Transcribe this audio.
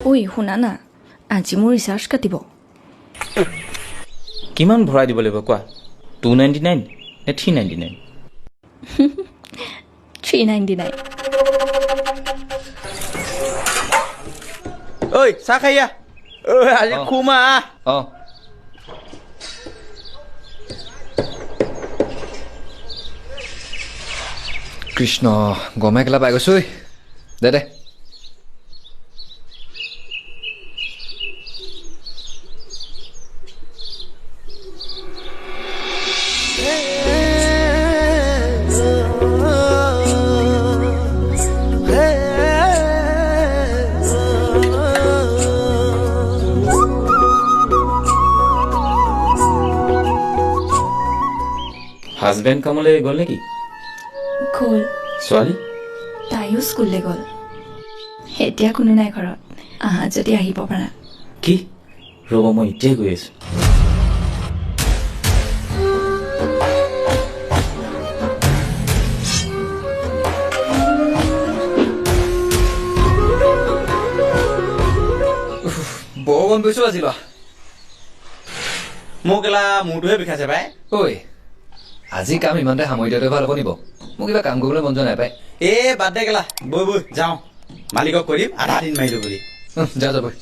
ঐ শুনা না, আজি মোৰ ৰিচাৰ্জ কাটিব। কিমান ভৰাই দিব লাগিব কোৱা? 299 নে 399? 399। ঐ চাহ খাই আহ। ঐ আজি খুমা অঁ কৃষ্ণ গমে কেলা পাই গৈছো ঐ। দে হাজবেণ্ড কামলৈ গ'ল নেকি? গ'ল। ছোৱালী তাইও স্কুললৈ গ'ল। এতিয়া কোনো নাই ঘৰত, আহা যদি আহিব পাৰা। কি? ৰ'ব মই এতিয়াই গৈ আছো। বৰ গম পাইছো আজি বা। মোক কেলা মূৰটোহে বিষাইছে পাই। ঐ আজি কাম ইমানতে সামৰি দিয়াটো ভাল হ'ব নিব? মোক কিবা কাম কৰিবলৈ মন যোৱা নাই পাই। বাদ দে কেলা, বৈ যাওঁ। মালিকক কৈ দিম আধা দিন মাৰিলো বুলি। যা বৈ।